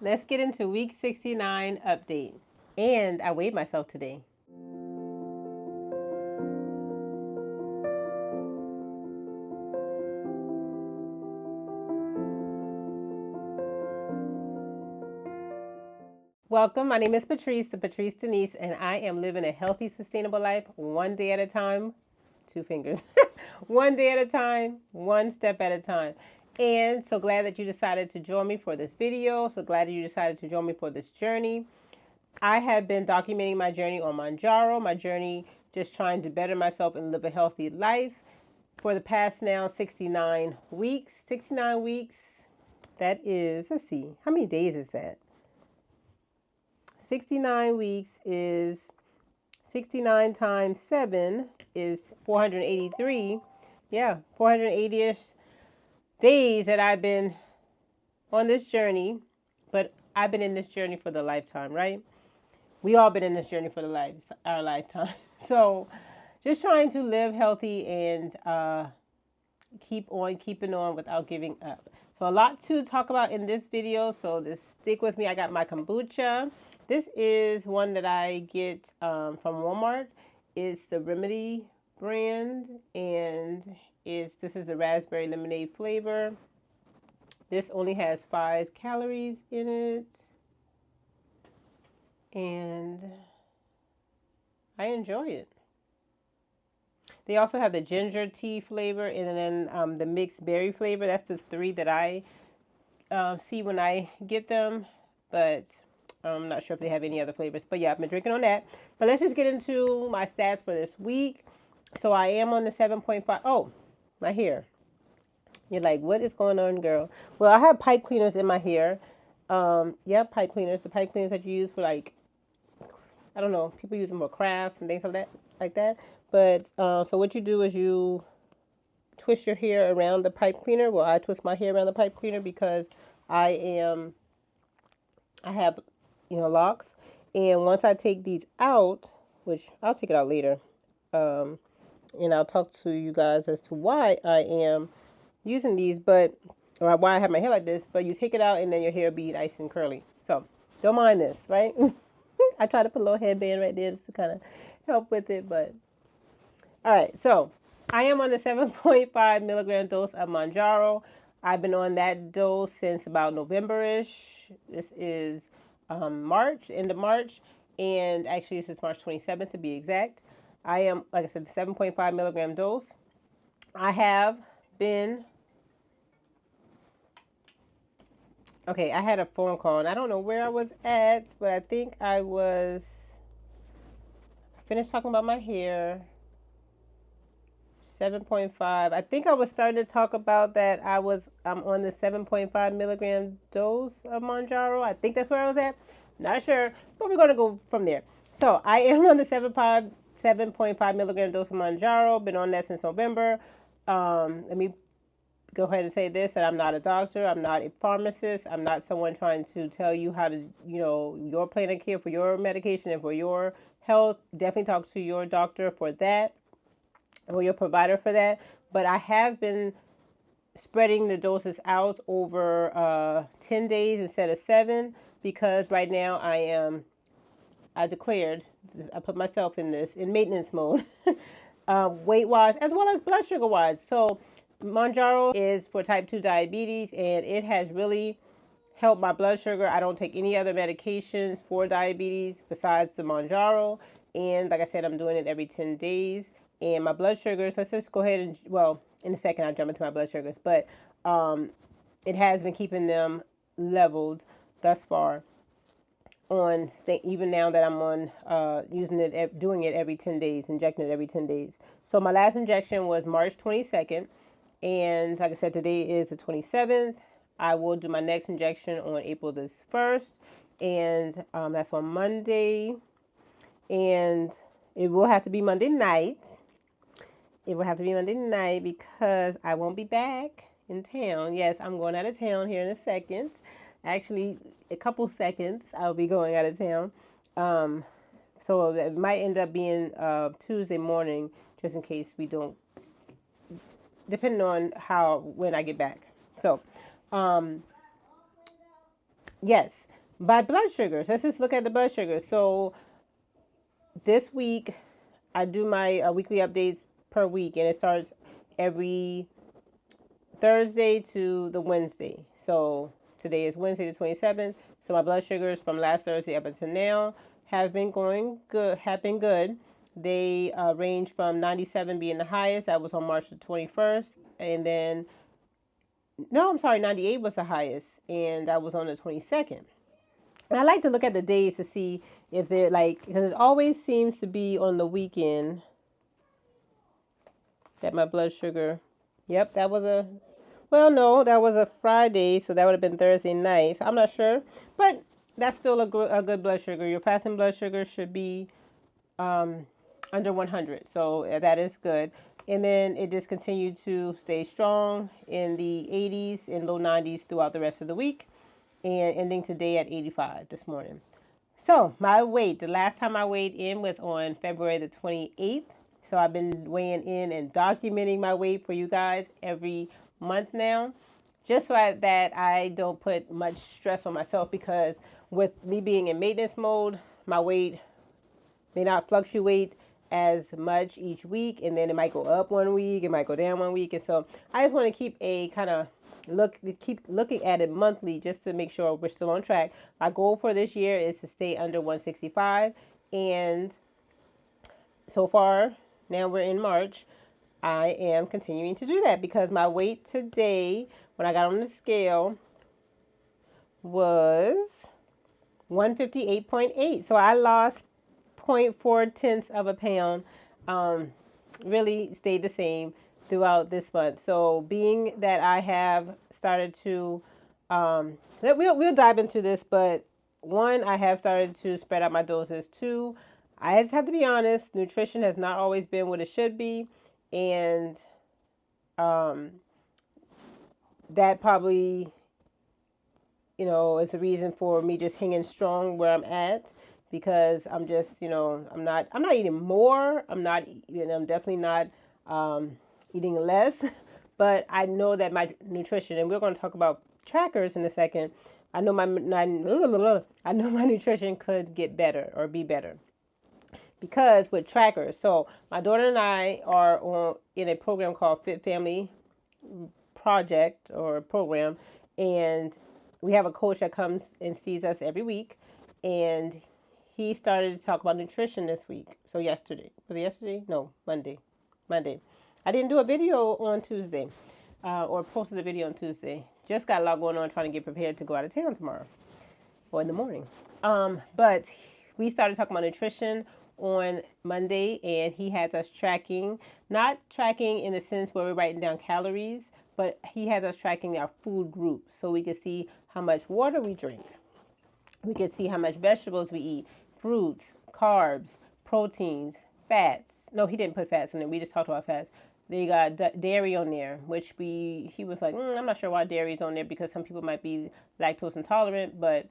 let's get into week 69 update. And I weighed myself today. Welcome. My name is Patrice, Thepatricedenise, and I am living a healthy, sustainable life one day at a time. Two fingers. One day at a time, one step at a time. And so glad that you decided to join me for this video. So glad that you decided to join me for this journey. I have been documenting my journey on Mounjaro, my journey just trying to better myself and live a healthy life for the past now 69 weeks. 69 weeks, that is, let's see, how many days is that? 69 weeks is 69 times 7 is 483. Yeah, 480-ish days that I've been on this journey. But I've been in this journey for the lifetime, right? We all been in this journey for our lifetime. So just trying to live healthy and keep on keeping on without giving up. So a lot to talk about in this video. So just stick with me. I got my kombucha. This is one that I get from Walmart. It's the Remedy brand, and this is the raspberry lemonade flavor. This only has 5 calories in it, and I enjoy it. They also have the ginger tea flavor and then the mixed berry flavor. That's the 3 that I see when I get them, but I'm not sure if they have any other flavors. But yeah, I've been drinking on that. But let's just get into my stats for this week. So I am on the 7.5. Oh, my hair. You're like, what is going on, girl? Well, I have pipe cleaners in my hair. Yeah, pipe cleaners. The pipe cleaners that you use for, like, I don't know, people use them for crafts and things like that. But so what you do is you twist your hair around the pipe cleaner. Well, I twist my hair around the pipe cleaner because I have, locks. And once I take these out, which I'll take it out later, and I'll talk to you guys as to why I am using these, or why I have my hair like this. But you take it out and then your hair be nice and curly. So don't mind this, right? I try to put a little headband right there just to kind of help with it, but all right. So I am on the 7.5 milligram dose of Mounjaro. I've been on that dose since about November-ish. This is March, end of March, and actually this is March 27th to be exact. I am, like I said, the 7.5 milligram dose. I have been, okay, I had a phone call, and I don't know where I was at, but I think I finished talking about my hair. 7.5. I think I was starting to talk about that I'm on the 7.5 milligram dose of Mounjaro. I think that's where I was at. Not sure, but we're going to go from there. So I am on the 7.5 milligram dose of Mounjaro. Been on that since November. Let me go ahead and say this, that I'm not a doctor. I'm not a pharmacist. I'm not someone trying to tell you how to, your plan of care for your medication and for your health. Definitely talk to your doctor for that, or your provider for that. But I have been spreading the doses out over 10 days instead of 7, because right now I put myself in maintenance mode, weight wise as well as blood sugar wise. So Mounjaro is for type 2 diabetes, and it has really helped my blood sugar. I don't take any other medications for diabetes besides the Mounjaro. And like I said, I'm doing it every 10 days. And my blood sugars, let's just go ahead and, well, in a second I'll jump into my blood sugars, but it has been keeping them leveled thus far even now that I'm on doing it every 10 days, injecting it every 10 days. So my last injection was March 22nd, and like I said, today is the 27th. I will do my next injection on April the 1st, and that's on Monday, and it will have to be Monday night. It will have to be Monday night because I won't be back in town. Yes, I'm going out of town here in a second. Actually, a couple seconds, I'll be going out of town. So it might end up being Tuesday morning, just in case we don't, depending on when I get back. So, yes. by blood sugars. Let's just look at the blood sugars. So this week, I do my weekly updates per week, and it starts every Thursday to the Wednesday. So today is Wednesday the 27th. So my blood sugars from last Thursday up until now have been going good. Have been good. They range from 97 being the highest. That was on March the 21st, and then no, I'm sorry, 98 was the highest, and that was on the 22nd. And I like to look at the days to see if they're like, because it always seems to be on the weekend that my blood sugar. Yep, that was a. Well, no, that was a Friday, so that would have been Thursday night. So I'm not sure, but that's still a good blood sugar. Your fasting blood sugar should be um, under 100, so that is good. And then it just continued to stay strong in the 80s and low 90s throughout the rest of the week, and ending today at 85 this morning. So my weight, the last time I weighed in was on February the 28th. So I've been weighing in and documenting my weight for you guys every month now, just so that I don't put much stress on myself, because with me being in maintenance mode, my weight may not fluctuate as much each week, and then it might go up one week, it might go down one week, and so I just want to keep a kind of keep looking at it monthly just to make sure we're still on track. My goal for this year is to stay under 165, and so far, now we're in March, I am continuing to do that, because my weight today, when I got on the scale, was 158.8. So I lost 0.4 tenths of a pound. Really stayed the same throughout this month. So being that I have started to, we'll dive into this, but one, I have started to spread out my doses. Two, I just have to be honest, nutrition has not always been what it should be, and that probably, is the reason for me just hanging strong where I'm at, because I'm just, I'm not eating more. I'm definitely not eating less, but I know that my nutrition, and we're going to talk about trackers in a second. I know I know my nutrition could get better or be better, because with trackers. So my daughter and I are in a program called Fit Family Project or program, and we have a coach that comes and sees us every week, and he started to talk about nutrition this week. So yesterday, was it yesterday? No, Monday. I didn't do a video on Tuesday, or posted a video on Tuesday. Just got a lot going on trying to get prepared to go out of town tomorrow or in the morning. But we started talking about nutrition on Monday, and he has us tracking, not tracking in the sense where we're writing down calories, but he has us tracking our food groups, so we can see how much water we drink. We can see how much vegetables we eat, fruits, carbs, proteins, fats. No, he didn't put fats in it. We just talked about fats. They got dairy on there, which he was like, I'm not sure why dairy is on there, because some people might be lactose intolerant, but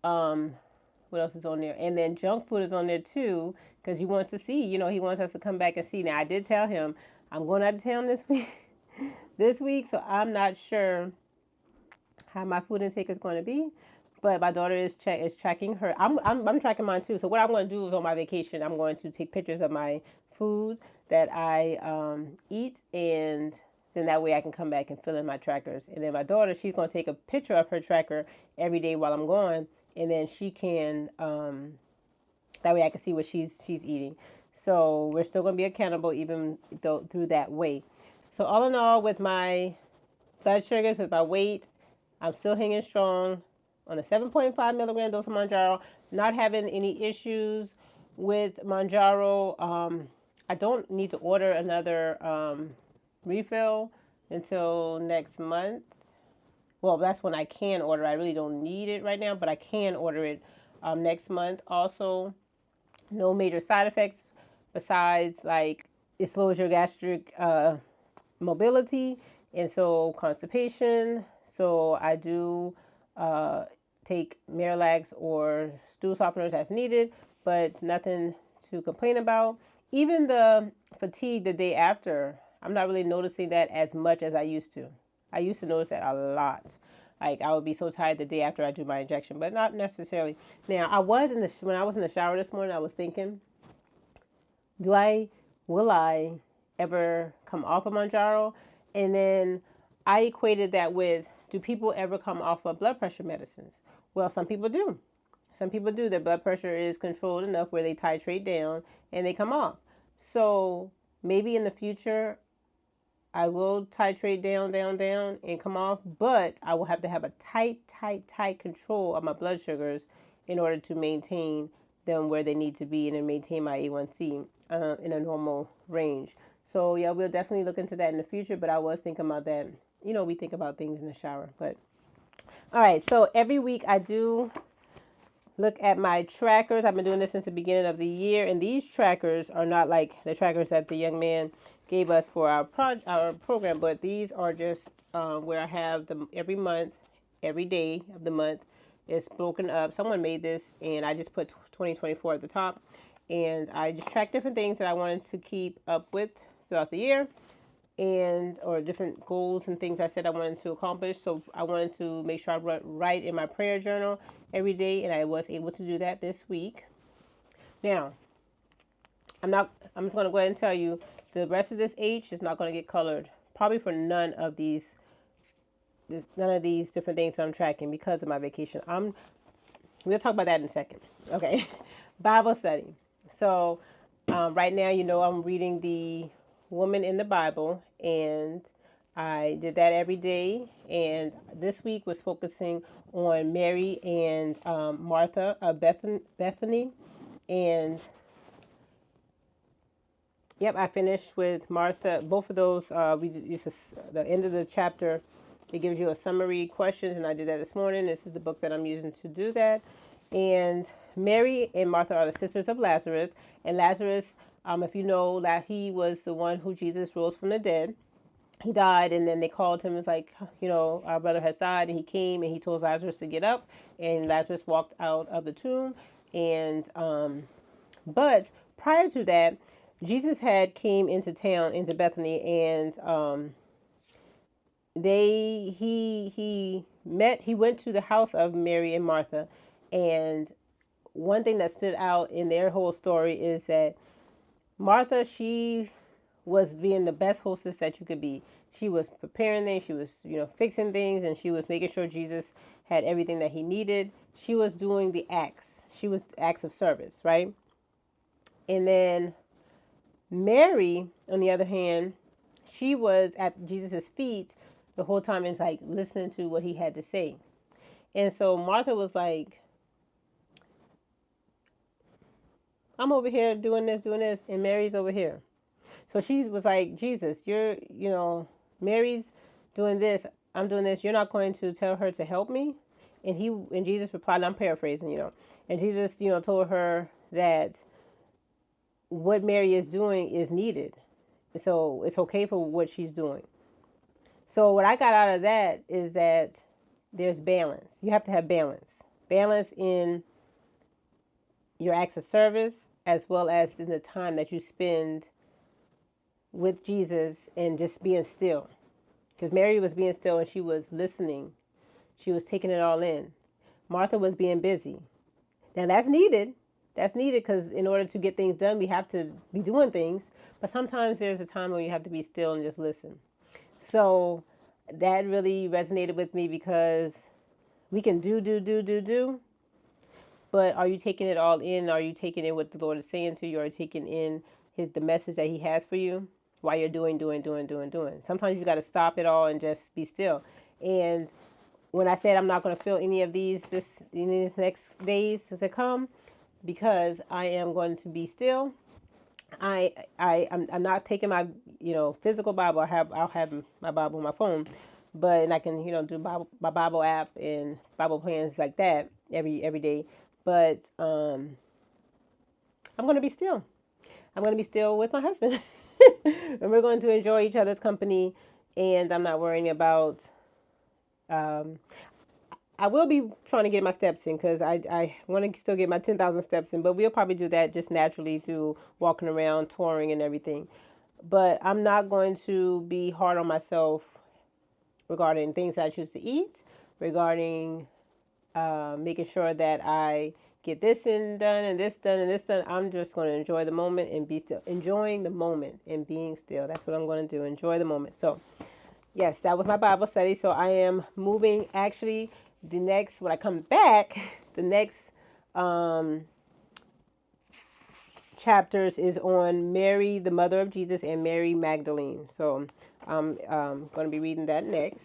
what else is on there? And then junk food is on there too, because he wants to see, he wants us to come back and see. Now, I did tell him I'm going out of town this week, so I'm not sure how my food intake is going to be. But my daughter is tracking her. I'm tracking mine too. So what I'm going to do is, on my vacation, I'm going to take pictures of my food that I eat, and then that way I can come back and fill in my trackers. And then my daughter, she's going to take a picture of her tracker every day while I'm gone, and then she can that way I can see what she's eating. So we're still going to be accountable even though through that way. So all in all, with my blood sugars, with my weight, I'm still hanging strong on a 7.5 milligram dose of Mounjaro. Not having any issues with Mounjaro. I don't need to order another refill until next month. Well, that's when I can order. I really don't need it right now, but I can order it next month. Also, no major side effects besides, like, it slows your gastric mobility, and so constipation. So I do take Miralax or stool softeners as needed, but nothing to complain about. Even the fatigue the day after, I'm not really noticing that as much as I used to. I used to notice that a lot. Like I would be so tired the day after I do my injection, but not necessarily. Now when I was in the shower this morning, I was thinking, do I will I ever come off of Mounjaro? And then I equated that with, do people ever come off of blood pressure medicines? Well, some people do. Some people do. Their blood pressure is controlled enough where they titrate down and they come off. So maybe in the future I will titrate down, down, down, and come off, but I will have to have a tight, tight, tight control of my blood sugars in order to maintain them where they need to be and then maintain my A1C in a normal range. So, yeah, we'll definitely look into that in the future, but I was thinking about that. You know, we think about things in the shower, but all right. So, every week I do look at my trackers. I've been doing this since the beginning of the year, and these trackers are not like the trackers that the young man gave us for our program, but these are just where I have them every month, every day of the month. It's broken up. Someone made this, and I just put 2024 at the top, and I just track different things that I wanted to keep up with throughout the year, and or different goals and things I said I wanted to accomplish. So I wanted to make sure I write in my prayer journal every day, and I was able to do that this week. Now, I'm just going to go ahead and tell you the rest of this H is not going to get colored, probably for none of these different things that I'm tracking because of my vacation. We'll talk about that in a second. Okay, Bible study. So right now, I'm reading the Woman in the Bible, and I did that every day. And this week was focusing on Mary and Martha of Bethany. And yep, I finished with Martha. Both of those, this is the end of the chapter. It gives you a summary questions, and I did that this morning. This is the book that I'm using to do that. And Mary and Martha are the sisters of Lazarus. And Lazarus, if you know, that he was the one who Jesus rose from the dead. He died, and then they called him. It's like, our brother has died, and he came and he told Lazarus to get up, and Lazarus walked out of the tomb. And but prior to that, Jesus had came into town, into Bethany, and he went to the house of Mary and Martha. And one thing that stood out in their whole story is that Martha, she was being the best hostess that you could be. She was preparing things, she was, fixing things, and she was making sure Jesus had everything that he needed. She was doing the acts. She was acts of service, right? And then Mary, on the other hand, she was at Jesus' feet the whole time and was like listening to what he had to say. And so Martha was like, I'm over here doing this, and Mary's over here. So she was like, Jesus, Mary's doing this, I'm doing this. You're not going to tell her to help me? And Jesus replied, I'm paraphrasing, and Jesus, told her that what Mary is doing is needed. So it's okay for what she's doing. So what I got out of that is that there's balance. You have to have balance. Balance in your acts of service as well as in the time that you spend with Jesus and just being still. Because Mary was being still and she was listening. She was taking it all in. Martha was being busy. Now that's needed. That's needed because in order to get things done, we have to be doing things. But sometimes there's a time when you have to be still and just listen. So that really resonated with me because we can do. But are you taking it all in? Are you taking in what the Lord is saying to you? Are you taking in the message that he has for you while you're doing? Sometimes you got to stop it all and just be still. And when I said I'm not going to feel any of these in these next days to come, because I am going to be still. I'm not taking my physical Bible. I'll have my Bible on my phone, and I can do my Bible app and Bible plans like that every day. But I'm going to be still. I'm going to be still with my husband, and we're going to enjoy each other's company. And I'm not worrying about. I will be trying to get my steps in because I want to still get my 10,000 steps in, but we'll probably do that just naturally through walking around, touring, and everything. But I'm not going to be hard on myself regarding things I choose to eat, regarding making sure that I get this and done and this done and this done. I'm just going to enjoy the moment and be still. Enjoying the moment and being still. That's what I'm going to do. Enjoy the moment. So, yes, that was my Bible study. So I am moving. Actually, the next, when I come back, the next chapters is on Mary, the mother of Jesus, and Mary Magdalene. So I'm going to be reading that next.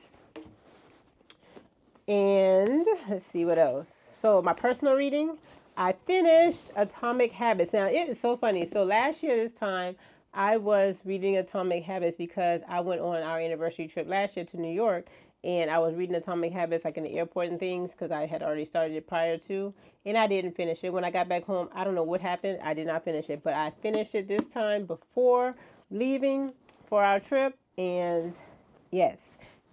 And let's see what else. So my personal reading, I finished Atomic Habits. Now it is so funny. So last year this time, I was reading Atomic Habits because I went on our anniversary trip last year to New York, and I was reading Atomic Habits like in the airport and things because I had already started it prior to, and I didn't finish it. When I got back home, I don't know what happened. I did not finish it, but I finished it this time before leaving for our trip, and yes,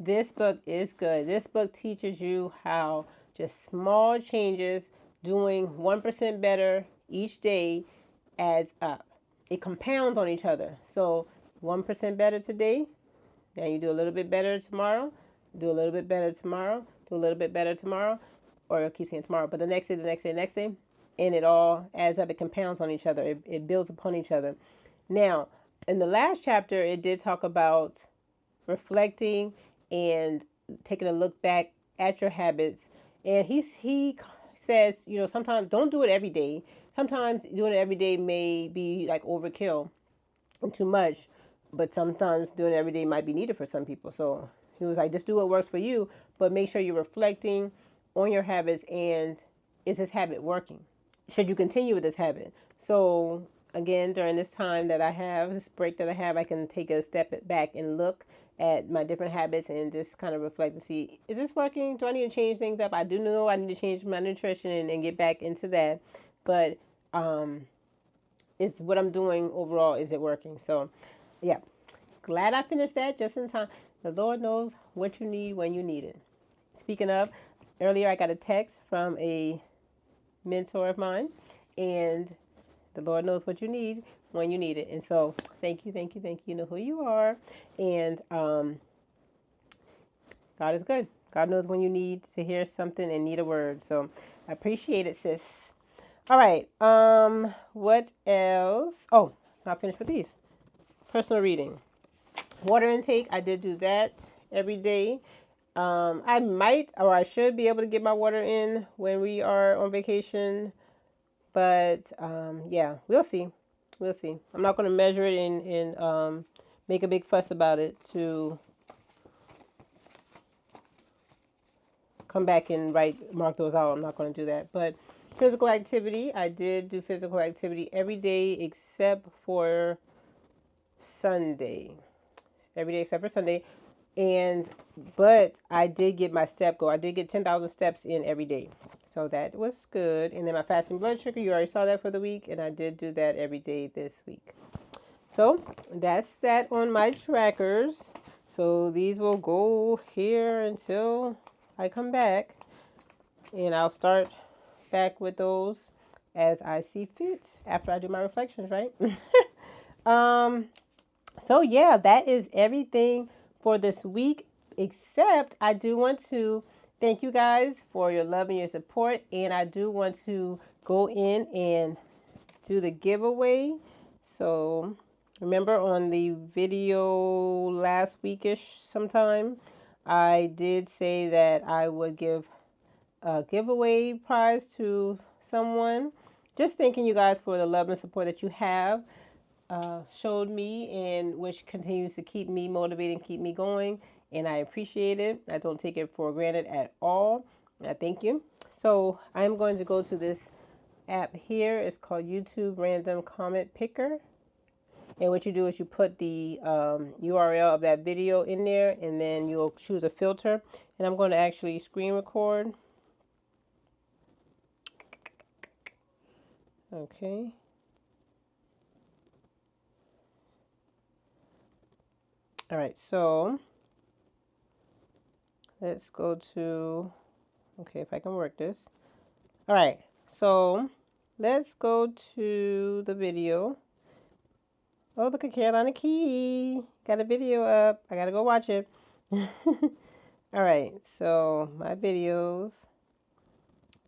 this book is good. This book teaches you how just small changes, doing 1% better each day, adds up. It compounds on each other. So 1% better today, then you do a little bit better tomorrow, do a little bit better tomorrow, do a little bit better tomorrow, or I keep saying tomorrow, but the next day, the next day, the next day, and it all adds up. It compounds on each other. It builds upon each other. Now, in the last chapter, it did talk about reflecting and taking a look back at your habits. And he says, sometimes don't do it every day. Sometimes doing it every day may be like overkill and too much, but sometimes doing it every day might be needed for some people. So he was like, just do what works for you, but make sure you're reflecting on your habits and is this habit working? Should you continue with this habit? So again, during this time that I have, this break that I have, I can take a step back and look at my different habits and just kind of reflect and see, is this working? Do I need to change things up? I do know I need to change my nutrition and get back into that. But is what I'm doing overall, is it working? So yeah, glad I finished that just in time. The Lord knows what you need when you need it. Speaking of, earlier I got a text from a mentor of mine, and the Lord knows what you need when you need it. And so thank you, thank you, thank you. You know who you are. And God is good. God knows when you need to hear something and need a word. So I appreciate it, sis. All right. What else? Oh, not finished with these. Personal reading. Water intake. I did do that every day. I might or I should be able to get my water in when we are on vacation. But yeah, we'll see. We'll see. I'm not going to measure it and make a big fuss about it to come back and mark those out. I'm not going to do that. But physical activity, I did do physical activity every day except for Sunday. Every day except for Sunday. But I did get my step goal. I did get 10,000 steps in every day. So that was good. And then my fasting blood sugar, you already saw that for the week. And I did do that every day this week. So that's that on my trackers. So these will go here until I come back. And I'll start back with those as I see fit after I do my reflections, right? So yeah, that is everything for this week, except I do want to thank you guys for your love and your support, and I do want to go in and do the giveaway. So remember on the video last weekish sometime, I did say that I would give a giveaway prize to someone. Just thanking you guys for the love and support that you have showed me, and which continues to keep me motivated and keep me going. And I appreciate it. I don't take it for granted at all. I thank you. So I'm going to go to this app here. It's called YouTube Random Comment Picker. And what you do is you put the URL of that video in there, and then you'll choose a filter. And I'm going to actually screen record. Okay. All right, so let's go to, okay, if I can work this. All right, so let's go to the video. Oh, look at Carolina Key. Got a video up. I got to go watch it. All right, so my videos,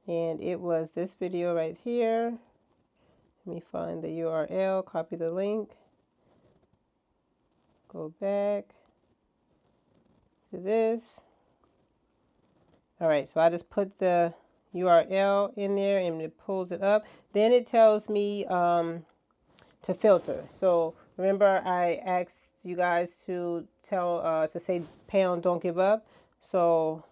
and it was this video right here. Let me find the URL, copy the link, go back to this. All right, so I just put the URL in there and it pulls it up. Then it tells me to filter. So remember I asked you guys to to say pound don't give up. So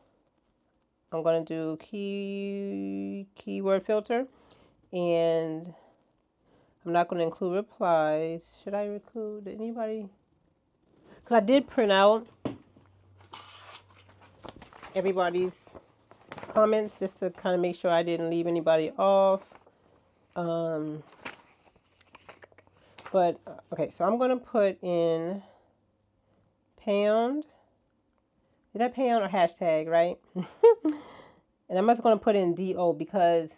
I'm gonna do keyword filter, and I'm not gonna include replies. Should I include anybody? Because I did print out everybody's comments just to kind of make sure I didn't leave anybody off. Um, but okay, so I'm gonna put in pound. Is that pound or hashtag, right? And I'm just gonna put in DO because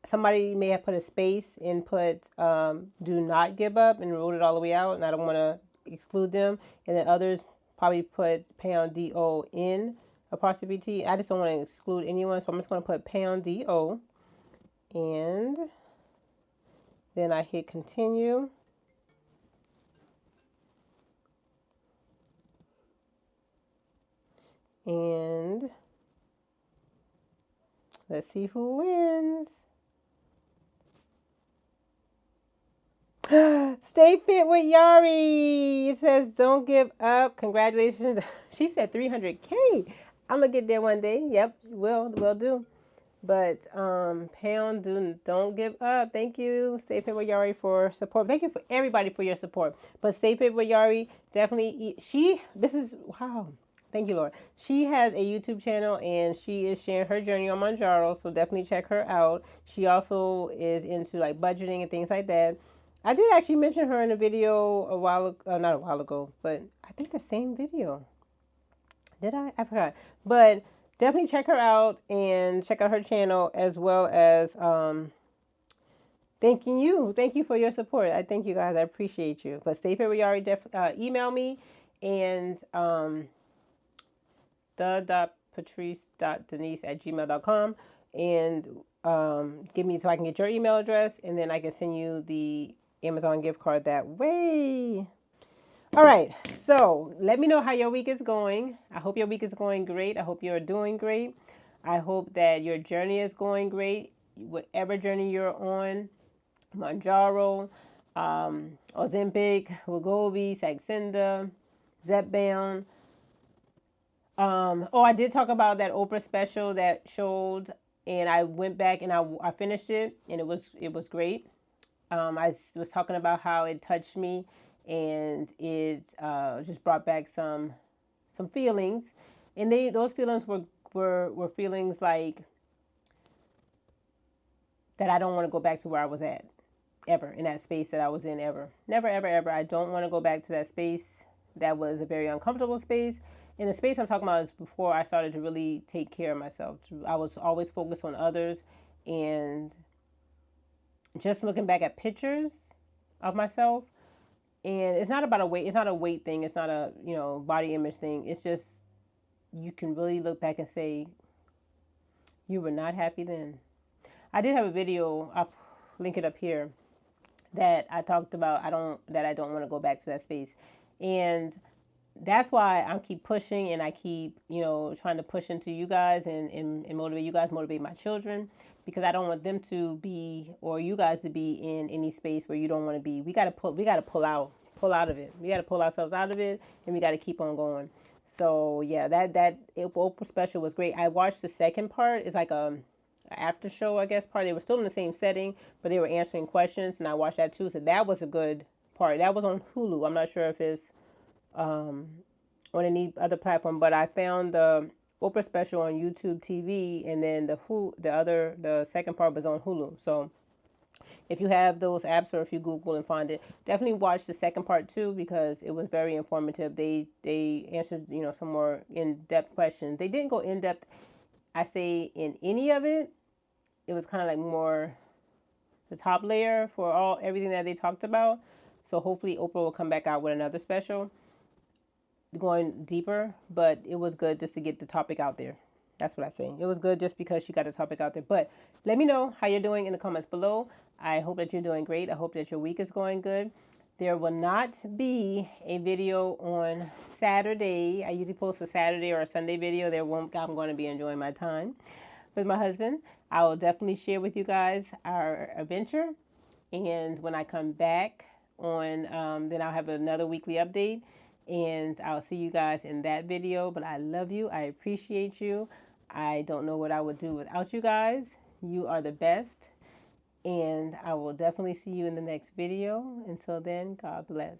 somebody may have put a space and put do not give up and wrote it all the way out, and I don't want to exclude them. And then others probably put pound DO in apostrophe T. I just don't want to exclude anyone, so I'm just going to put pound DO, and then I hit continue. And let's see who wins. Stay fit with Yari. It says don't give up. Congratulations. She said 300K. I'm gonna get there one day. Yep, will do. But pound don't give up. Thank you, Stay Fit with Yari, for support. Thank you for everybody for your support. But Stay Fit with Yari definitely this is wow. Thank you, Lord. She has a YouTube channel and she is sharing her journey on Mounjaro, so definitely check her out. She also is into like budgeting and things like that. I did actually mention her in a video a while, not a while ago, but I think the same video. Did I? I forgot. But definitely check her out and check out her channel, as well as thanking you. Thank you for your support. I thank you guys. I appreciate you. But stay fit with Yari. Email me and the.patrice.denise@gmail.com and give me so I can get your email address, and then I can send you the Amazon gift card that way. All right, so let me know how your week is going. I hope your week is going great. I hope you're doing great. I hope that your journey is going great, whatever journey you're on. Mounjaro, Ozempic, Wegovy, Saxenda, Zepbound. I did talk about that Oprah special that showed, and I went back and I finished it, and it was great. I was talking about how it touched me, and it just brought back some feelings, and those feelings were feelings like that I don't want to go back to where I was at ever, in that space that I was in ever. Never, ever, ever. I don't want to go back to that space. That was a very uncomfortable space. And the space I'm talking about is before I started to really take care of myself. I was always focused on others, and just looking back at pictures of myself, and it's not about a weight. It's not a weight thing. It's not a body image thing. It's just you can really look back and say you were not happy then. I did have a video. I'll link it up here that I talked about. I don't want to go back to that space, and that's why I keep pushing, and I keep trying to push into you guys and motivate you guys, motivate my children, because I don't want them to be, or you guys to be, in any space where you don't want to be. We got to pull out of it. We got to pull ourselves out of it, and we got to keep on going. So yeah, that Oprah special was great. I watched the second part. It's like a after show, I guess, part. They were still in the same setting, but they were answering questions, and I watched that too. So that was a good part. That was on Hulu. I'm not sure if it's on any other platform, but I found the Oprah special on YouTube TV, and then the second part was on Hulu. So if you have those apps, or if you Google and find it, definitely watch the second part too, because it was very informative. They answered some more in-depth questions. They didn't go in-depth, I say, in any of it. It was kind of like more the top layer for everything that they talked about. So hopefully Oprah will come back out with another special. going deeper, but it was good just to get the topic out there. That's what I say. It was good just because you got the topic out there. But let me know how you're doing in the comments below. I hope that you're doing great. I hope that your week is going good. There will not be a video on Saturday. I usually post a Saturday or a Sunday video. There won't. I'm going to be enjoying my time with my husband. I will definitely share with you guys our adventure. And when I come back on, then I'll have another weekly update. And I'll see you guys in that video. But I love you. I appreciate you. I don't know what I would do without you guys. You are the best. And I will definitely see you in the next video. Until then, God bless.